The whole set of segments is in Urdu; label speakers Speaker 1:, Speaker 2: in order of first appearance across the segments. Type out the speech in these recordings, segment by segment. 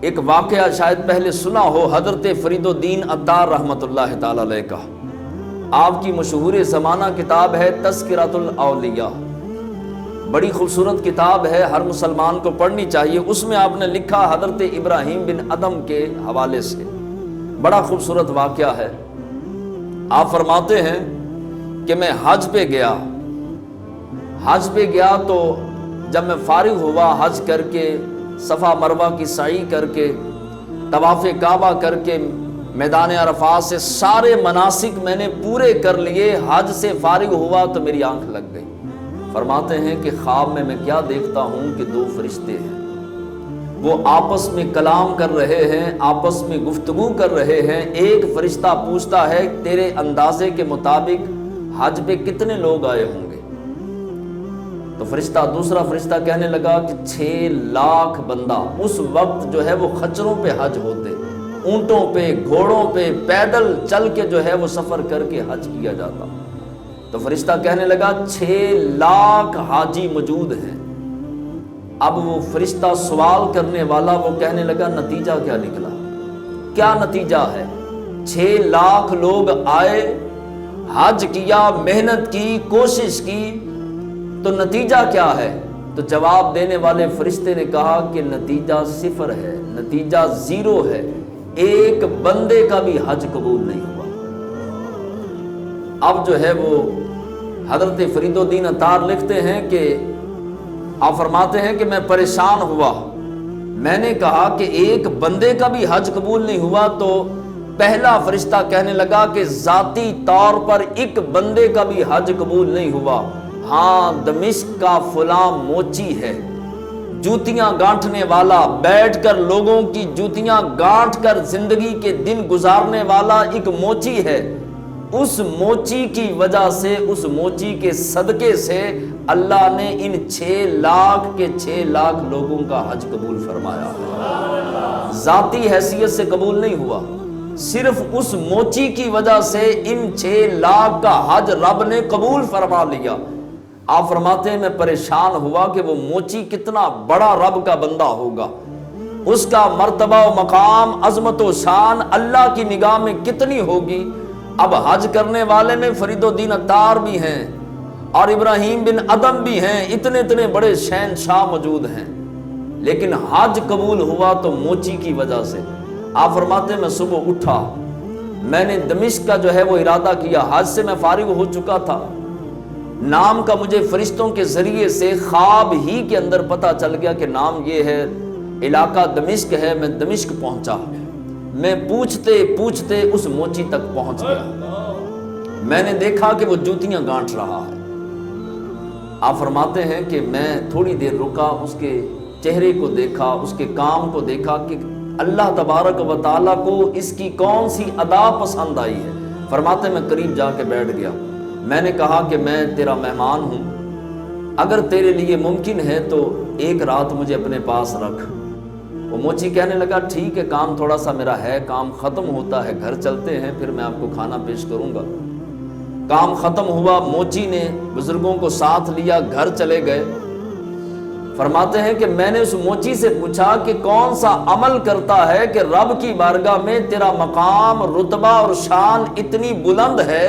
Speaker 1: ایک واقعہ شاید پہلے سنا ہو، حضرت فرید الدین عطار رحمۃ اللہ تعالی علیہ کا، آپ کی مشہور زمانہ کتاب ہے تذکرۃ الاولیاء، بڑی خوبصورت کتاب ہے، ہر مسلمان کو پڑھنی چاہیے۔ اس میں آپ نے لکھا حضرت ابراہیم بن ادم کے حوالے سے، بڑا خوبصورت واقعہ ہے۔ آپ فرماتے ہیں کہ میں حج پہ گیا تو جب میں فارغ ہوا حج کر کے، صفا مروہ کی سعی کر کے، طواف کعبہ کر کے، میدان عرفات سے سارے مناسک میں نے پورے کر لیے، حج سے فارغ ہوا تو میری آنکھ لگ گئی۔ فرماتے ہیں کہ خواب میں کیا دیکھتا ہوں کہ دو فرشتے ہیں، وہ آپس میں کلام کر رہے ہیں، آپس میں گفتگو کر رہے ہیں۔ ایک فرشتہ پوچھتا ہے تیرے اندازے کے مطابق حج پہ کتنے لوگ آئے ہوں گے؟ تو دوسرا فرشتہ کہنے لگا کہ 6 لاکھ بندہ۔ اس وقت جو ہے وہ خچروں پہ حج ہوتے، اونٹوں پہ، گھوڑوں پہ، پیدل چل کے جو ہے وہ سفر کر کے حج کیا جاتا۔ تو فرشتہ کہنے لگا 6 لاکھ حاجی موجود ہیں۔ اب وہ فرشتہ سوال کرنے والا وہ کہنے لگا نتیجہ کیا نکلا؟ کیا نتیجہ ہے؟ 6 لاکھ لوگ آئے، حج کیا، محنت کی، کوشش کی، تو نتیجہ کیا ہے؟ تو جواب دینے والے فرشتے نے کہا کہ نتیجہ 0 ہے، نتیجہ 0 ہے، ایک بندے کا بھی حج قبول نہیں ہوا۔ اب جو ہے وہ حضرت فرید الدین عطار لکھتے ہیں کہ آپ فرماتے ہیں کہ میں پریشان ہوا، میں نے کہا کہ ایک بندے کا بھی حج قبول نہیں ہوا۔ تو پہلا فرشتہ کہنے لگا کہ ذاتی طور پر ایک بندے کا بھی حج قبول نہیں ہوا، ہاں دمشق کا فلاں موچی ہے، جوتیاں گانٹھنے والا، بیٹھ کر لوگوں کی جوتیاں گانٹھ کر زندگی کے دن گزارنے والا ایک موچی ہے، اس موچی کی وجہ سے، اس موچی کے صدقے سے اللہ نے ان 6 لاکھ کے 6 لاکھ لوگوں کا حج قبول فرمایا۔ ذاتی حیثیت سے قبول نہیں ہوا، صرف اس موچی کی وجہ سے ان 6 لاکھ کا حج رب نے قبول فرما لیا۔ آپ فرماتے ہیں میں پریشان ہوا کہ وہ موچی کتنا بڑا رب کا بندہ ہوگا، اس کا مرتبہ و مقام، عظمت و شان اللہ کی نگاہ میں کتنی ہوگی۔ اب حج کرنے والے میں فرید الدین عطار بھی ہیں اور ابراہیم بن ادم بھی ہیں، اتنے بڑے شہنشاہ موجود ہیں، لیکن حج قبول ہوا تو موچی کی وجہ سے۔ آپ فرماتے ہیں میں صبح اٹھا، میں نے دمشق کا جو ہے وہ ارادہ کیا، حج سے میں فارغ ہو چکا تھا، نام کا مجھے فرشتوں کے ذریعے سے خواب ہی کے اندر پتہ چل گیا کہ نام یہ ہے، علاقہ دمشق ہے۔ میں دمشق پہنچا، میں پوچھتے اس موچی تک پہنچ گیا، میں نے دیکھا کہ وہ جوتیاں گانٹ رہا ہے۔ آپ فرماتے ہیں کہ میں تھوڑی دیر رکا، اس کے چہرے کو دیکھا، اس کے کام کو دیکھا کہ اللہ تبارک و تعالیٰ کو اس کی کون سی ادا پسند آئی ہے۔ فرماتے ہیں میں قریب جا کے بیٹھ گیا، میں نے کہا کہ میں تیرا مہمان ہوں، اگر تیرے لیے ممکن ہے تو ایک رات مجھے اپنے پاس رکھ۔ وہ موچی کہنے لگا ٹھیک ہے، کام تھوڑا سا میرا ہے، کام ختم ہوتا ہے گھر چلتے ہیں، پھر میں آپ کو کھانا پیش کروں گا۔ کام ختم ہوا، موچی نے بزرگوں کو ساتھ لیا، گھر چلے گئے۔ فرماتے ہیں کہ میں نے اس موچی سے پوچھا کہ کون سا عمل کرتا ہے کہ رب کی بارگاہ میں تیرا مقام، رتبہ اور شان اتنی بلند ہے،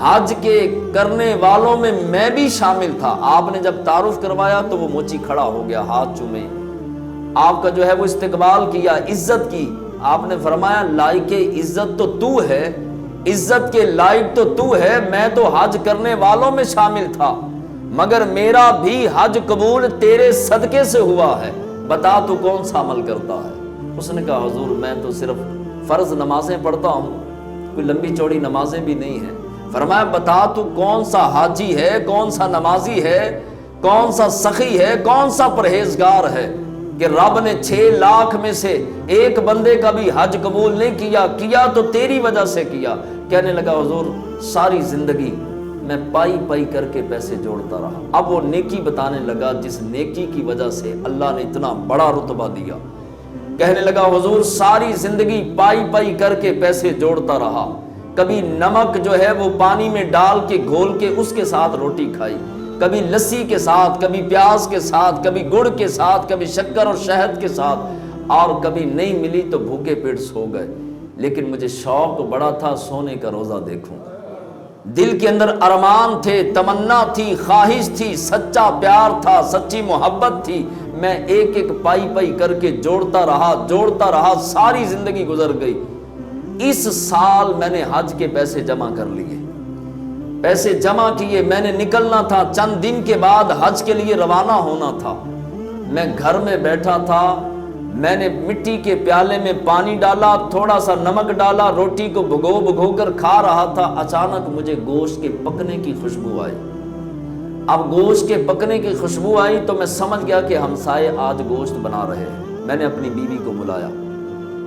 Speaker 1: حج کے کرنے والوں میں میں بھی شامل تھا۔ آپ نے جب تعارف کروایا تو وہ موچی کھڑا ہو گیا، ہاتھ چومے، آپ کا جو ہے وہ استقبال کیا، عزت کی۔ آپ نے فرمایا لائق عزت تو تو ہے، عزت کے لائق تو تو ہے، میں تو حج کرنے والوں میں شامل تھا، مگر میرا بھی حج قبول تیرے صدقے سے ہوا ہے، بتا تو کون سا عمل کرتا ہے؟ اس نے کہا حضور میں تو صرف فرض نمازیں پڑھتا ہوں، کوئی لمبی چوڑی نمازیں بھی نہیں ہیں۔ فرمایا بتا تو کون سا حاجی ہے، کون سا نمازی ہے، کون سا سخی ہے، کون سا پرہیزگار ہے کہ رب نے 6 لاکھ میں سے ایک بندے کا بھی حج قبول نہیں کیا تو تیری وجہ سے کیا۔ کہنے لگا حضور ساری زندگی میں پائی کر کے پیسے جوڑتا رہا۔ اب وہ نیکی بتانے لگا جس نیکی کی وجہ سے اللہ نے اتنا بڑا رتبہ دیا۔ کہنے لگا حضور ساری زندگی پائی کر کے پیسے جوڑتا رہا، کبھی نمک جو ہے وہ پانی میں ڈال کے گھول کے اس کے ساتھ روٹی کھائی، کبھی لسی کے ساتھ، کبھی پیاز کے ساتھ، کبھی گڑ کے ساتھ، کبھی شکر اور شہد کے ساتھ۔ اور کبھی نہیں ملی تو بھوکے پیٹ سو گئے، لیکن مجھے شوق بڑا تھا سونے کا روزہ دیکھوں۔ دل کے اندر ارمان تھے، تمنا تھی، خواہش تھی، سچا پیار تھا، سچی محبت تھی۔ میں ایک ایک پائی پائی کر کے جوڑتا رہا، ساری زندگی گزر گئی۔ اس سال میں نے حج کے پیسے جمع کر لیے، پیسے جمع کیے، میں نے نکلنا تھا، چند دن کے بعد حج کے لیے روانہ ہونا تھا۔ میں گھر میں بیٹھا تھا، میں نے مٹی کے پیالے میں پانی ڈالا، تھوڑا سا نمک ڈالا، روٹی کو بھگو کر کھا رہا تھا، اچانک مجھے گوشت کے پکنے کی خوشبو آئی۔ اب گوشت کے پکنے کی خوشبو آئی تو میں سمجھ گیا کہ ہمسائے آج گوشت بنا رہے ہیں۔ میں نے اپنی بیوی کو بلایا،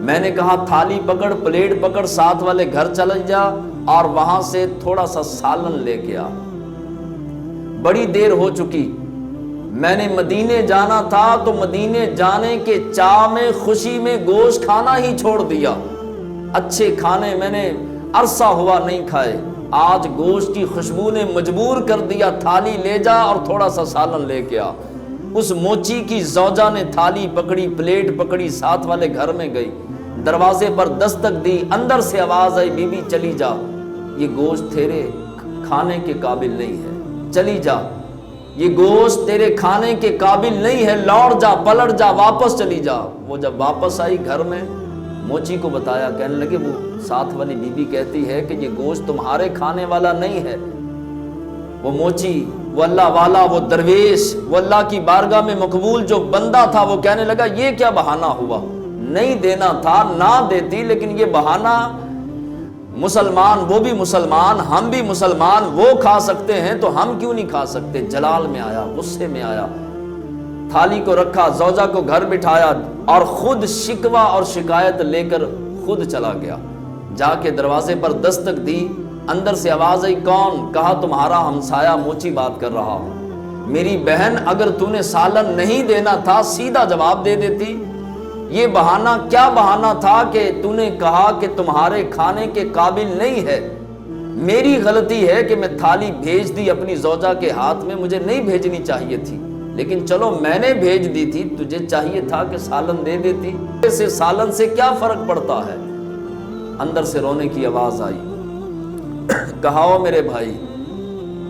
Speaker 1: میں نے کہا تھالی پکڑ، پلیٹ پکڑ، ساتھ والے گھر چل جا اور وہاں سے تھوڑا سا سالن لے کے آ۔ بڑی دیر ہو چکی، میں نے مدینے جانا تھا تو مدینے جانے کے چاہ میں، خوشی میں گوشت کھانا ہی چھوڑ دیا۔ اچھے کھانے میں نے عرصہ ہوا نہیں کھائے، آج گوشت کی خوشبو نے مجبور کر دیا، تھالی لے جا اور تھوڑا سا سالن لے کے آ۔ اس موچی کی زوجہ نے تھالی پکڑی، پلیٹ پکڑی، ساتھ والے گھر میں گئی، دروازے پر دستک دی، اندر سے آواز آئی، بی بی چلی جا، یہ گوشت تیرے کھانے کے قابل نہیں ہے، چلی جا، یہ گوشت تیرے کھانے کے قابل نہیں ہے، لوٹ جا، پلٹ جا، واپس چلی جا۔ وہ جب واپس آئی گھر میں، موچی کو بتایا، کہنے لگے وہ ساتھ والی بی بی کہتی ہے کہ یہ گوشت تمہارے کھانے والا نہیں ہے۔ وہ موچی، وہ اللہ والا، وہ درویش، وہ اللہ کی بارگاہ میں مقبول جو بندہ تھا، وہ کہنے لگا یہ کیا بہانہ ہوا، نہیں دینا تھا نہ دیتی، لیکن یہ بہانہ، مسلمان وہ بھی مسلمان، ہم بھی مسلمان، وہ کھا سکتے ہیں تو ہم کیوں نہیں کھا سکتے؟ جلال میں آیا، غصے میں آیا، تھالی کو رکھا، زوجہ کو گھر بٹھایا اور خود شکوہ اور شکایت لے کر خود چلا گیا۔ جا کے دروازے پر دستک دی، اندر سے آواز آئی، کون؟ کہا تمہارا ہمسایہ موچی بات کر رہا ہوں۔ میری بہن، اگر تو نے سالن نہیں دینا تھا سیدھا جواب دے دیتی، یہ بہانہ کیا بہانہ تھا کہ تو نے کہا کہ تمہارے کھانے کے قابل نہیں ہے؟ میری غلطی ہے کہ میں تھالی بھیج دی اپنی زوجہ کے ہاتھ میں، مجھے نہیں بھیجنی چاہیے تھی، لیکن چلو میں نے بھیج دی تھی، تجھے چاہیے تھا کہ سالن دے دیتی، سے سالن سے کیا فرق پڑتا ہے؟ اندر سے رونے کی آواز آئی، کہا او میرے بھائی،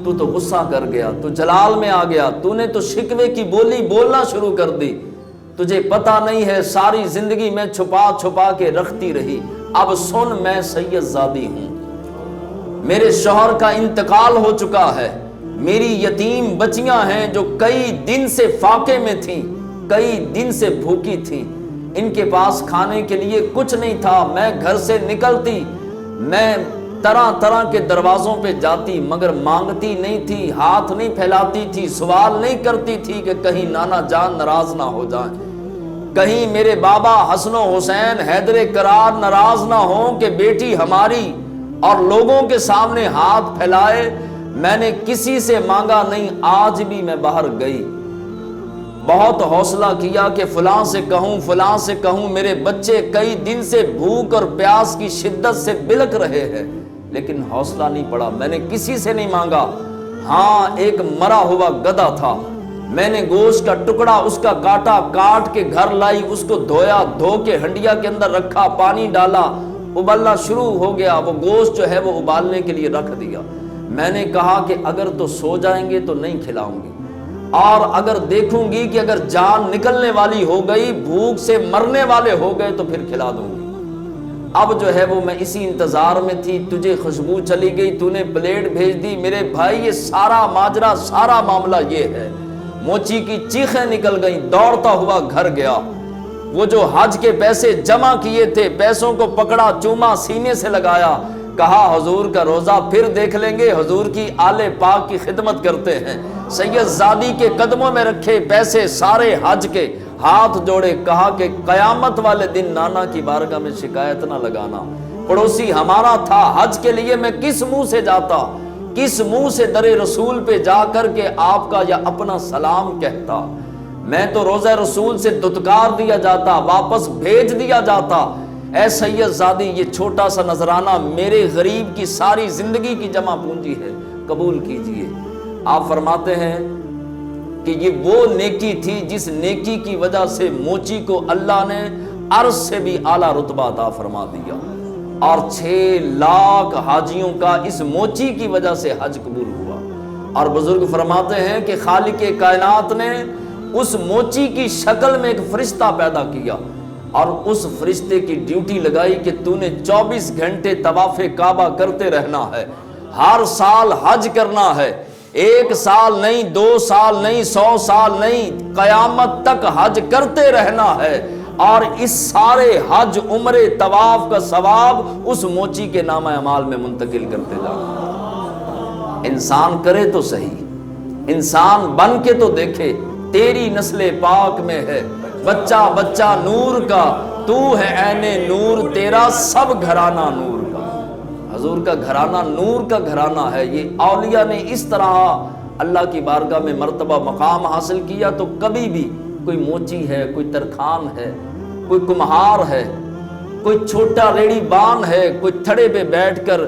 Speaker 1: تو غصہ کر گیا، تو جلال میں آ گیا، تو نے تو شکوے کی بولی بولنا شروع کر دی، تجھے پتا نہیں ہے ساری زندگی میں چھپا چھپا کے رکھتی رہی، اب سن میں سید زادی ہوں، میرے شوہر کا انتقال ہو چکا ہے، میری یتیم بچیاں ہیں جو کئی دن سے فاقے میں تھیں، کئی دن سے بھوکی تھیں، ان کے پاس کھانے کے لیے کچھ نہیں تھا، میں گھر سے نکلتی، میں طرح طرح کے دروازوں پہ جاتی، مگر مانگتی نہیں تھی، ہاتھ نہیں پھیلاتی تھی، سوال نہیں کرتی تھی کہ کہیں نانا جان ناراض نہ ہو جائیں، کہیں میرے بابا حسن و حسین حیدر کرار ناراض نہ ہوں کہ بیٹی ہماری اور لوگوں کے سامنے ہاتھ پھیلائے۔ میں نے کسی سے مانگا نہیں، آج بھی میں باہر گئی، بہت حوصلہ کیا کہ فلاں سے کہوں، فلاں سے کہوں، میرے بچے کئی دن سے بھوک اور پیاس کی شدت سے بلک رہے ہیں، لیکن حوصلہ نہیں پڑا، میں نے کسی سے نہیں مانگا۔ ہاں ایک مرا ہوا گدھا تھا، میں نے گوشت کا ٹکڑا اس کا کاٹا، کاٹ کے گھر لائی، اس کو دھویا، دھو کے ہنڈیا کے اندر رکھا، پانی ڈالا، ابلنا شروع ہو گیا، وہ گوشت جو ہے وہ ابالنے کے لیے رکھ دیا۔ میں نے کہا کہ اگر تو سو جائیں گے تو نہیں کھلاؤں گی، اور اگر دیکھوں گی کہ اگر جان نکلنے والی ہو گئی، بھوک سے مرنے والے ہو گئے تو پھر کھلا دوں گی۔ اب جو ہے وہ میں اسی انتظار میں تھی، تجھے خوشبو چلی گئی، تو نے پلیٹ بھیج دی۔ میرے بھائی یہ سارا ماجرا، سارا معاملہ یہ ہے۔ موچی کی چیخیں نکل گئیں، دوڑتا ہوا گھر گیا، وہ جو حج کے پیسے جمع کیے تھے، پیسوں کو پکڑا، چوما، سینے سے لگایا، کہا حضور کا روزہ پھر دیکھ لیں گے، حضور کی آل پاک کی خدمت کرتے ہیں، سید زادی کے قدموں میں رکھے پیسے سارے حج کے، ہاتھ جوڑے، کہا کہ قیامت والے دن نانا کی بارگاہ میں شکایت نہ لگانا، پڑوسی ہمارا تھا، حج کے لیے میں کس منہ سے جاتا، کس منہ سے در رسول پہ جا کر کے آپ کا یا اپنا سلام کہتا، میں تو روزہ رسول سے دتکار دیا جاتا، واپس بھیج دیا جاتا۔ اے سید زادی، یہ چھوٹا سا نذرانہ میرے غریب کی ساری زندگی کی جمع پونجی ہے، قبول کیجئے۔ آپ فرماتے ہیں کہ یہ وہ نیکی تھی جس نیکی کی وجہ سے موچی کو اللہ نے عرش سے بھی اعلیٰ رتبہ عطا فرما دیا، اور 6 لاکھ حاجیوں کا اس موچی کی وجہ سے حج قبول ہوا۔ اور بزرگ فرماتے ہیں کہ خالق کائنات نے اس موچی کی شکل میں ایک فرشتہ پیدا کیا، اور اس فرشتے کی ڈیوٹی لگائی کہ تو نے 24 گھنٹے طواف کعبہ کرتے رہنا ہے، ہر سال حج کرنا ہے، 1 سال نہیں، 2 سال نہیں، 100 سال نہیں، قیامت تک حج کرتے رہنا ہے، اور اس سارے حج عمرے طواف کا ثواب اس موچی کے نامہ اعمال میں منتقل کرتے جانا۔ انسان کرے تو صحیح، انسان بن کے تو دیکھے، تیری نسل پاک میں ہے بچہ بچہ نور کا، تو ہے عین نور، تیرا سب گھرانہ نور کا۔ حضور کا گھرانہ نور کا گھرانہ ہے۔ یہ اولیاء نے اس طرح اللہ کی بارگاہ میں مرتبہ مقام حاصل کیا، تو کبھی بھی کوئی موچی ہے، کوئی ترخان ہے، کوئی کمہار ہے، کوئی چھوٹا ریڑی بان ہے، کوئی تھڑے پہ بیٹھ کر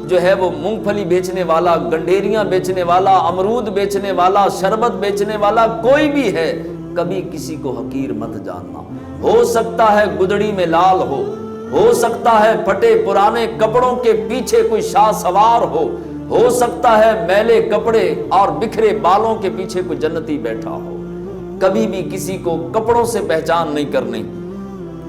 Speaker 1: جو ہے وہ مونگ پھلی بیچنے والا، گنڈیریاں بیچنے والا، امرود بیچنے والا، شربت بیچنے والا کوئی بھی ہے، کبھی کسی کو حقیر مت جاننا۔ ہو سکتا ہے گدڑی میں لال ہو سکتا ہے پھٹے پرانے کپڑوں کے پیچھے کوئی شاہ سوار ہو سکتا ہے میلے کپڑے اور بکھرے بالوں کے پیچھے کوئی جنتی بیٹھا ہو۔ کبھی بھی کسی کو کپڑوں سے پہچان نہیں کرنی،